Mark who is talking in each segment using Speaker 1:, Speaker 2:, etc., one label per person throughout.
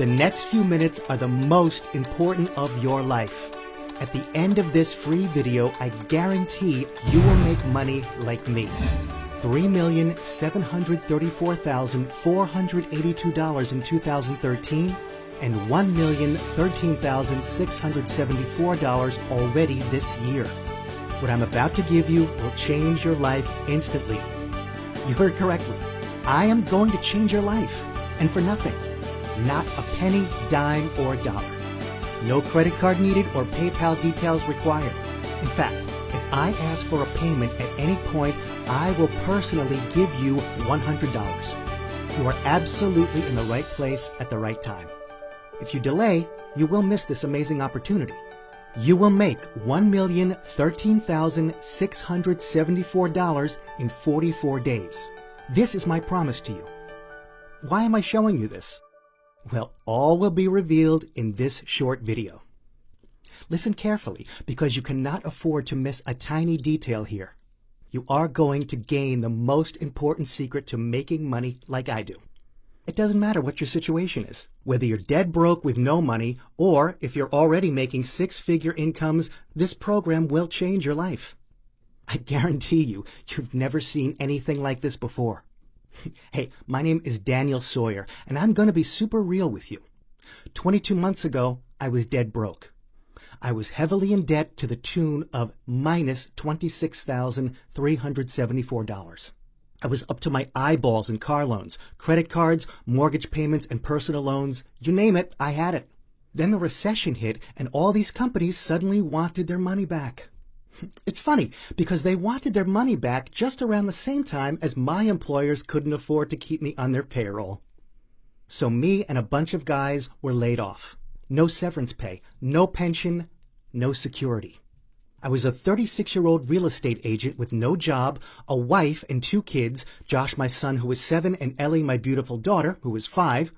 Speaker 1: The next few minutes are the most important of your life. At the end of this free video, I guarantee you will make money like me. $3,734,482 in 2013 and $1,013,674 already this year. What I'm about to give you will change your life instantly. You heard correctly. I am going to change your life, and for nothing. Not a penny, dime, or dollar. No credit card needed or PayPal details required. In fact, if I ask for a payment at any point, I will personally give you $100. You are absolutely in the right place at the right time. If you delay, you will miss this amazing opportunity. You will make $1,013,674 in 44 days. This is my promise to you. Why am I showing you this? Well, all will be revealed in this short video. Listen carefully, because you cannot afford to miss a tiny detail here. You are going to gain the most important secret to making money like I do. It doesn't matter what your situation is, whether you're dead broke with no money, or if you're already making six-figure incomes, this program will change your life. I guarantee you've never seen anything like this before. Hey, my name is Daniel Sawyer, and I'm going to be super real with you. 22 months ago, I was dead broke. I was heavily in debt to the tune of minus $26,374. I was up to my eyeballs in car loans, credit cards, mortgage payments, and personal loans. You name it, I had it. Then the recession hit, and all these companies suddenly wanted their money back. It's funny, because they wanted their money back just around the same time as my employers couldn't afford to keep me on their payroll. So me and a bunch of guys were laid off. No severance pay, no pension, no security. I was a 36-year-old real estate agent with no job, a wife and two kids, Josh, my son, who was 7, and Ellie, my beautiful daughter, who was 5.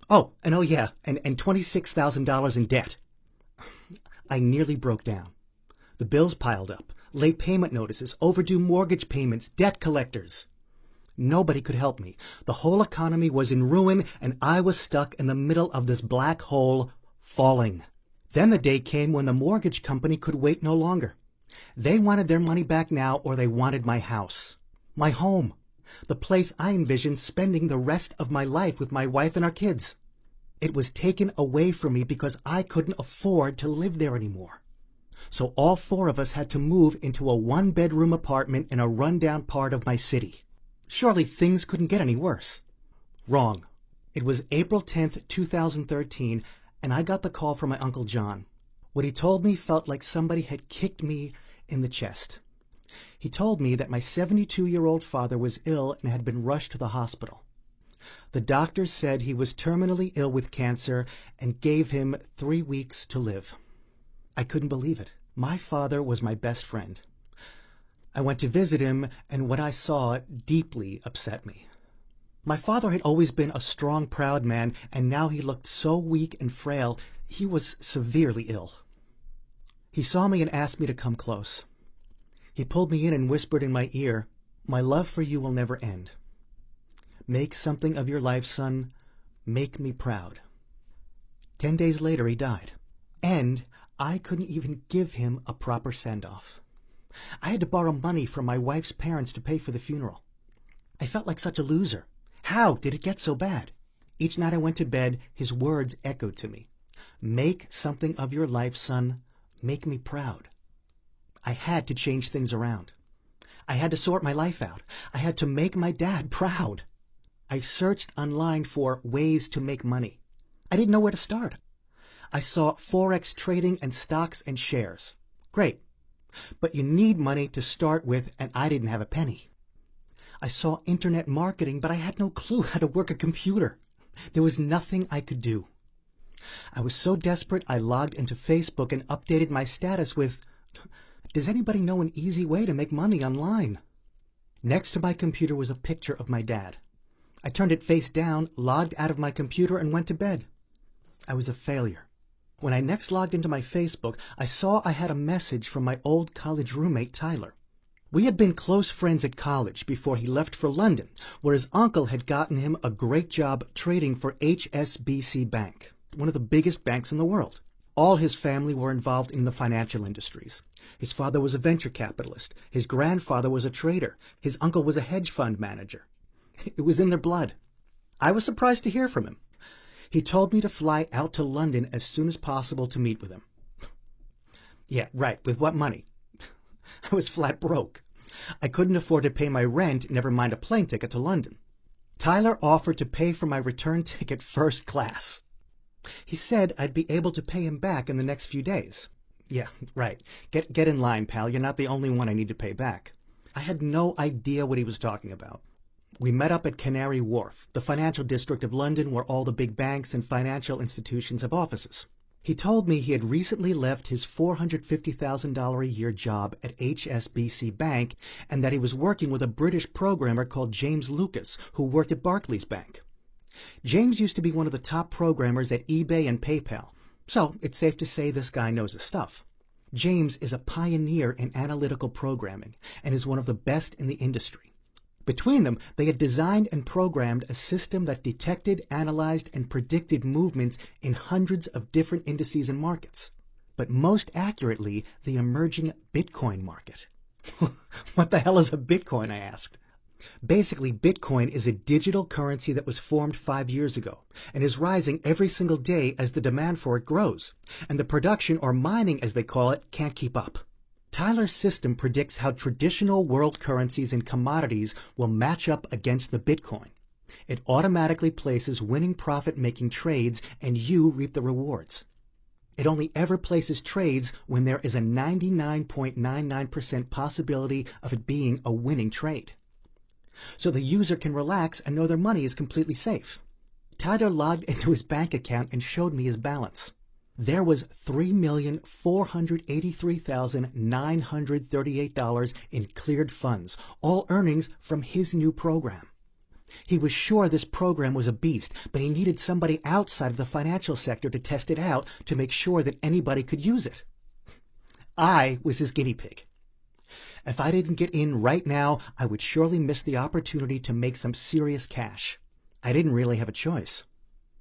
Speaker 1: And $26,000 in debt. I nearly broke down. The bills piled up, late payment notices, overdue mortgage payments, debt collectors. Nobody could help me. The whole economy was in ruin, and I was stuck in the middle of this black hole, falling. Then the day came when the mortgage company could wait no longer. They wanted their money back now, or they wanted my house, my home, the place I envisioned spending the rest of my life with my wife and our kids. It was taken away from me because I couldn't afford to live there anymore. So all 4 of us had to move into a 1-bedroom apartment in a rundown part of my city. Surely things couldn't get any worse. Wrong. It was April 10th, 2013, and I got the call from my Uncle John. What he told me felt like somebody had kicked me in the chest. He told me that my 72-year-old father was ill and had been rushed to the hospital. The doctors said he was terminally ill with cancer and gave him 3 weeks to live. I couldn't believe it. My father was my best friend. I went to visit him, and what I saw deeply upset me. My father had always been a strong, proud man, and now he looked so weak and frail. He was severely ill. He saw me and asked me to come close. He pulled me in and whispered in my ear, "My love for you will never end. Make something of your life, son. Make me proud." 10 days later, he died. And I couldn't even give him a proper send-off. I had to borrow money from my wife's parents to pay for the funeral. I felt like such a loser. How did it get so bad? Each night I went to bed, his words echoed to me. Make something of your life, son. Make me proud. I had to change things around. I had to sort my life out. I had to make my dad proud. I searched online for ways to make money. I didn't know where to start. I saw Forex trading and stocks and shares. Great. But you need money to start with, and I didn't have a penny. I saw internet marketing, but I had no clue how to work a computer. There was nothing I could do. I was so desperate I logged into Facebook and updated my status with, "Does anybody know an easy way to make money online?" Next to my computer was a picture of my dad. I turned it face down, logged out of my computer, and went to bed. I was a failure. When I next logged into my Facebook, I saw I had a message from my old college roommate, Tyler. We had been close friends at college before he left for London, where his uncle had gotten him a great job trading for HSBC Bank. one of the biggest banks in the world. All his family were involved in the financial industries. His father was a venture capitalist. His grandfather was a trader. His uncle was a hedge fund manager. It was in their blood. I was surprised to hear from him. He told me to fly out to London as soon as possible to meet with him. Yeah, right. With what money? I was flat broke. I couldn't afford to pay my rent, never mind a plane ticket to London. Tyler offered to pay for my return ticket first class. He said I'd be able to pay him back in the next few days. Yeah, right. Get in line, pal. You're not the only one I need to pay back. I had no idea what he was talking about. We met up at Canary Wharf, the financial district of London where all the big banks and financial institutions have offices. He told me he had recently left his $450,000 a year job at HSBC Bank and that he was working with a British programmer called James Lucas, who worked at Barclays Bank. James used to be one of the top programmers at eBay and PayPal, so it's safe to say this guy knows his stuff. James is a pioneer in analytical programming and is one of the best in the industry. Between them, they had designed and programmed a system that detected, analyzed, and predicted movements in hundreds of different indices and markets. But most accurately, the emerging Bitcoin market. What the hell is a Bitcoin, I asked. Basically, Bitcoin is a digital currency that was formed 5 years ago and is rising every single day as the demand for it grows, and the production, or mining as they call it, can't keep up. Tyler's system predicts how traditional world currencies and commodities will match up against the Bitcoin. It automatically places winning profit-making trades, and you reap the rewards. It only ever places trades when there is a 99.99% possibility of it being a winning trade. So the user can relax and know their money is completely safe. Tyler logged into his bank account and showed me his balance. There was $3,483,938 in cleared funds, all earnings from his new program. He was sure this program was a beast, but he needed somebody outside of the financial sector to test it out to make sure that anybody could use it. I was his guinea pig. If I didn't get in right now, I would surely miss the opportunity to make some serious cash. I didn't really have a choice.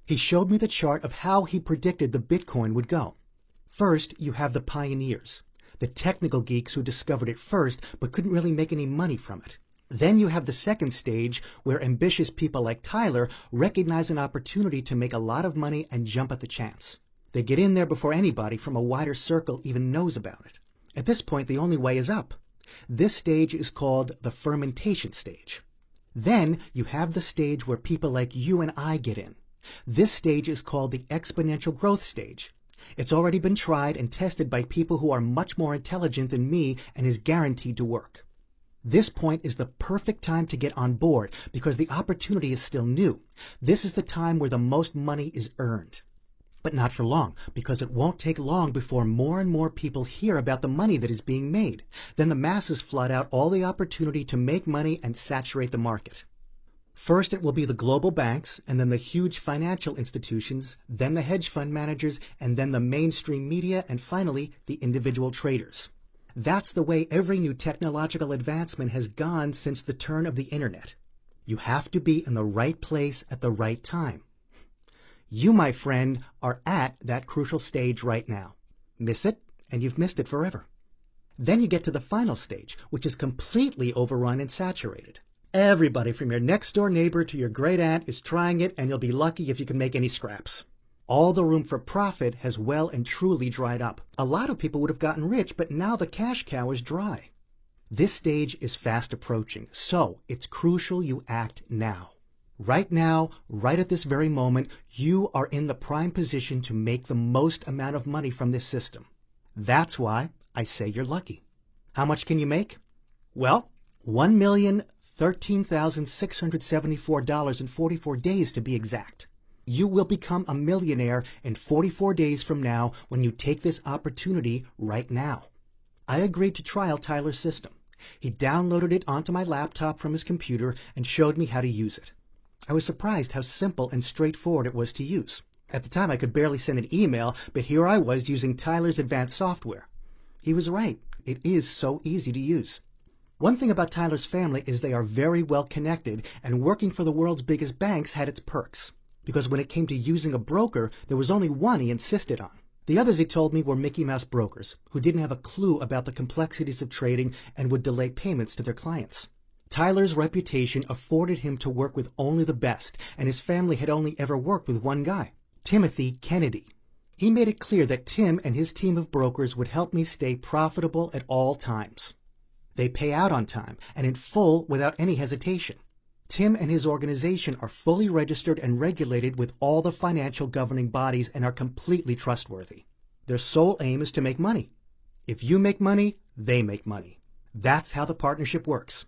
Speaker 1: He showed me the chart of how he predicted the Bitcoin would go. First, you have the pioneers, the technical geeks who discovered it first but couldn't really make any money from it. Then you have the second stage where ambitious people like Tyler recognize an opportunity to make a lot of money and jump at the chance. They get in there before anybody from a wider circle even knows about it. At this point, the only way is up. This stage is called the fermentation stage. Then you have the stage where people like you and I get in. This stage is called the exponential growth stage. It's already been tried and tested by people who are much more intelligent than me and is guaranteed to work. This point is the perfect time to get on board because the opportunity is still new. This is the time where the most money is earned. But not for long, because it won't take long before more and more people hear about the money that is being made. Then the masses flood out all the opportunity to make money and saturate the market. First, it will be the global banks, and then the huge financial institutions, then the hedge fund managers, and then the mainstream media, and finally, the individual traders. That's the way every new technological advancement has gone since the turn of the internet. You have to be in the right place at the right time. You, my friend, are at that crucial stage right now. Miss it, and you've missed it forever. Then you get to the final stage, which is completely overrun and saturated. Everybody from your next-door neighbor to your great-aunt is trying it, and you'll be lucky if you can make any scraps. All the room for profit has well and truly dried up. A lot of people would have gotten rich, but now the cash cow is dry. This stage is fast approaching, so it's crucial you act now. Right now, right at this very moment, you are in the prime position to make the most amount of money from this system. That's why I say you're lucky. How much can you make? Well, $1,013,674 in 44 to be exact. You will become a millionaire in 44 days from now when you take this opportunity right now. I agreed to trial Tyler's system. He downloaded it onto my laptop from his computer and showed me how to use it. I was surprised how simple and straightforward it was to use. At the time, I could barely send an email, but here I was using Tyler's advanced software. He was right. It is so easy to use. One thing about Tyler's family is they are very well connected, and working for the world's biggest banks had its perks. because when it came to using a broker, there was only one he insisted on. The others, he told me, were Mickey Mouse brokers who didn't have a clue about the complexities of trading and would delay payments to their clients. Tyler's reputation afforded him to work with only the best, and his family had only ever worked with one guy, Timothy Kennedy. He made it clear that Tim and his team of brokers would help me stay profitable at all times. They pay out on time and in full without any hesitation. Tim and his organization are fully registered and regulated with all the financial governing bodies and are completely trustworthy. Their sole aim is to make money. If you make money, they make money. That's how the partnership works.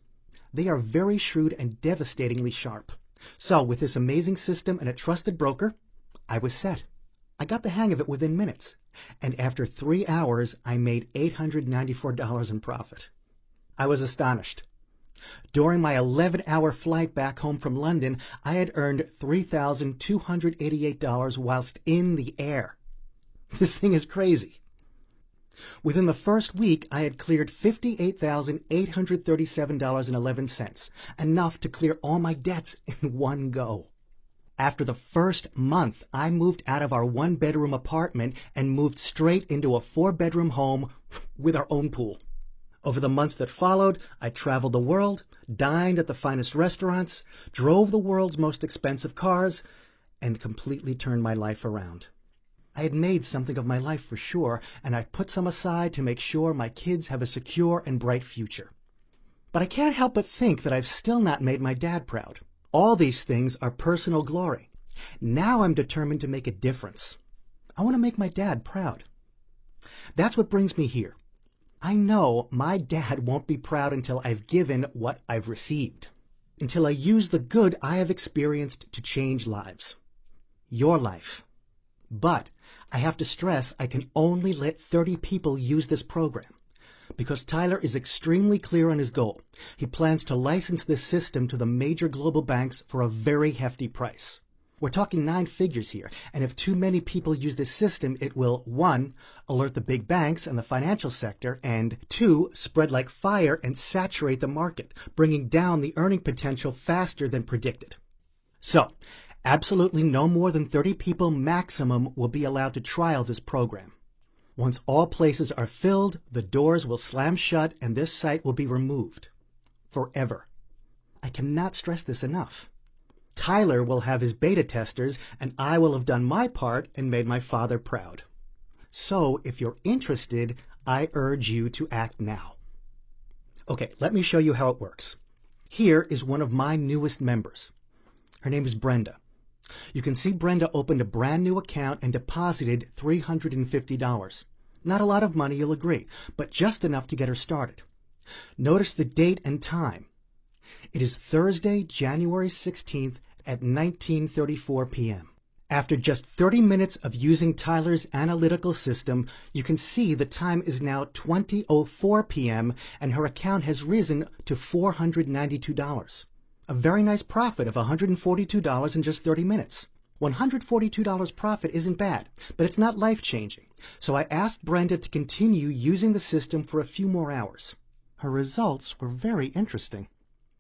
Speaker 1: They are very shrewd and devastatingly sharp. So with this amazing system and a trusted broker, I was set. I got the hang of it within minutes, and after 3 hours, I made $894 in profit. I was astonished. During my 11-hour flight back home from London, I had earned $3,288 whilst in the air. This thing is crazy. Within the first week, I had cleared $58,837.11, enough to clear all my debts in one go. After the first month, I moved out of our one-bedroom apartment and moved straight into a 4-bedroom home with our own pool. Over the months that followed, I traveled the world, dined at the finest restaurants, drove the world's most expensive cars, and completely turned my life around. I had made something of my life for sure, and I put some aside to make sure my kids have a secure and bright future. But I can't help but think that I've still not made my dad proud. All these things are personal glory. Now I'm determined to make a difference. I want to make my dad proud. That's what brings me here. I know my dad won't be proud until I've given what I've received, until I use the good I have experienced to change lives. Your life. But I have to stress I can only let 30 people use this program, because Tyler is extremely clear on his goal. He plans to license this system to the major global banks for a very hefty price. We're talking 9 figures here, and if too many people use this system, it will, 1, alert the big banks and the financial sector, and 2, spread like fire and saturate the market, bringing down the earning potential faster than predicted. So, absolutely no more than 30 people maximum will be allowed to trial this program. Once all places are filled, the doors will slam shut and this site will be removed. Forever. I cannot stress this enough. Tyler will have his beta testers, and I will have done my part and made my father proud. So, if you're interested, I urge you to act now. Okay, let me show you how it works. Here is one of my newest members. Her name is Brenda. You can see Brenda opened a brand new account and deposited $350. Not a lot of money, you'll agree, but just enough to get her started. Notice the date and time. It is Thursday, January 16th at 19:34 p.m. After just 30 minutes of using Tyler's analytical system, you can see the time is now 20:04 p.m. and her account has risen to $492. A very nice profit of $142 in just 30 minutes. $142 profit isn't bad, but it's not life-changing. So I asked Brenda to continue using the system for a few more hours. Her results were very interesting.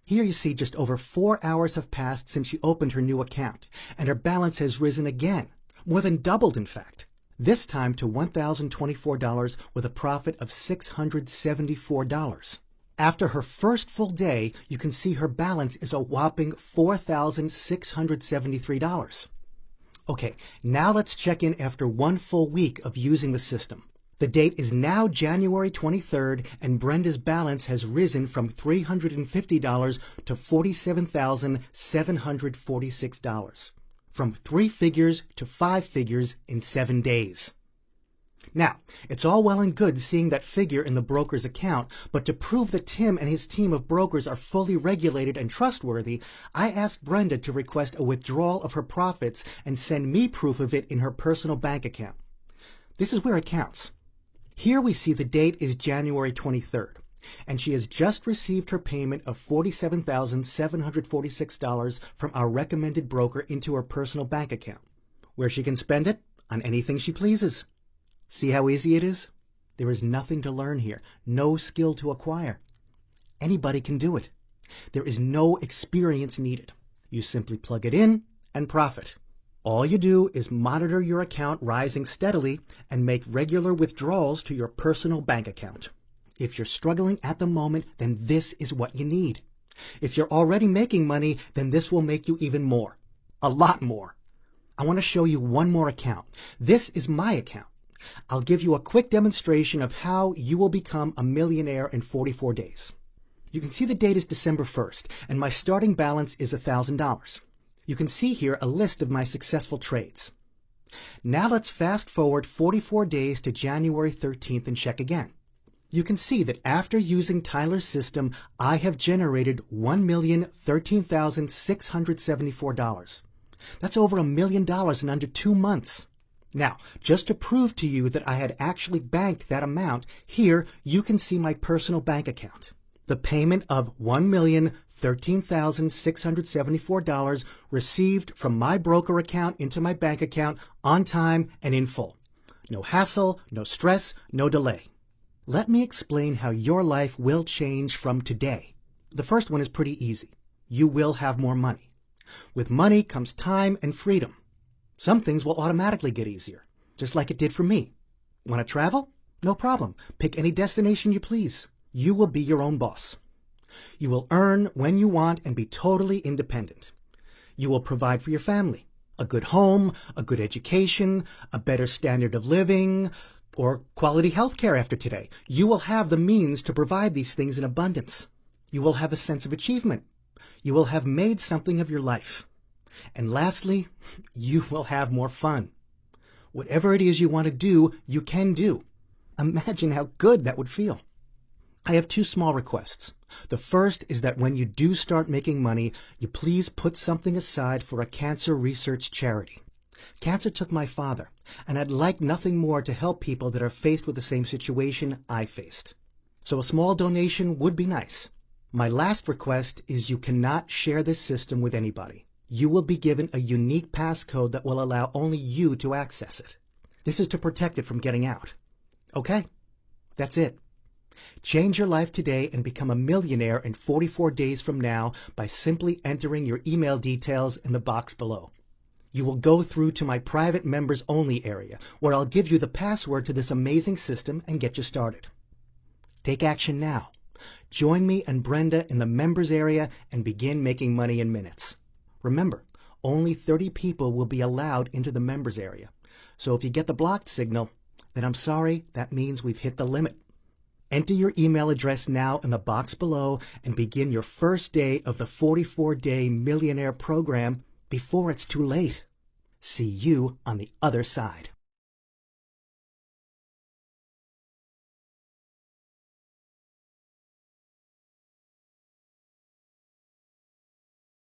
Speaker 1: Here you see just over 4 hours have passed since she opened her new account, and her balance has risen again, more than doubled in fact, this time to $1,024 with a profit of $674. After her first full day, you can see her balance is a whopping $4,673. Okay, now let's check in after 1 full week of using the system. The date is now January 23rd, and Brenda's balance has risen from $350 to $47,746. From 3 figures to 5 figures in 7 days. Now, it's all well and good seeing that figure in the broker's account, but to prove that Tim and his team of brokers are fully regulated and trustworthy, I asked Brenda to request a withdrawal of her profits and send me proof of it in her personal bank account. This is where it counts. Here we see the date is January 23rd, and she has just received her payment of $47,746 from our recommended broker into her personal bank account, where she can spend it on anything she pleases. See how easy it is? There is nothing to learn here, no skill to acquire. Anybody can do it. There is no experience needed. You simply plug it in and profit. All you do is monitor your account rising steadily and make regular withdrawals to your personal bank account. If you're struggling at the moment, then this is what you need. If you're already making money, then this will make you even more. A lot more. I want to show you one more account. This is my account. I'll give you a quick demonstration of how you will become a millionaire in 44 days. You can see the date is December 1st, and my starting balance is $1,000. You can see here a list of my successful trades. Now let's fast forward 44 days to January 13th and check again. You can see that after using Tyler's system, I have generated $1,013,674. That's over $1 million in under 2 months. Now, just to prove to you that I had actually banked that amount, here you can see my personal bank account. The payment of $1,013,674 received from my broker account into my bank account on time and in full. No hassle, no stress, no delay. Let me explain how your life will change from today. The first one is pretty easy. You will have more money. With money comes time and freedom. Some things will automatically get easier, just like it did for me. Want to travel? No problem. Pick any destination you please. You will be your own boss. You will earn when you want and be totally independent. You will provide for your family. A good home, a good education, a better standard of living, or quality health care after today. You will have the means to provide these things in abundance. You will have a sense of achievement. You will have made something of your life. And lastly, you will have more fun. Whatever it is you want to do, you can do. Imagine how good that would feel. I have 2 small requests. The first is that when you do start making money, you please put something aside for a cancer research charity. Cancer took my father, and I'd like nothing more to help people that are faced with the same situation I faced. So a small donation would be nice. My last request is you cannot share this system with anybody. You will be given a unique passcode that will allow only you to access it. This is to protect it from getting out. Okay, that's it. Change your life today and become a millionaire in 44 days from now by simply entering your email details in the box below. You will go through to my private members only area, where I'll give you the password to this amazing system and get you started. Take action now. Join me and Brenda in the members area and begin making money in minutes. Remember, only 30 people will be allowed into the members area. So if you get the blocked signal, then I'm sorry, that means we've hit the limit. Enter your email address now in the box below and begin your first day of the 44-day Millionaire program before it's too late. See you on the other side.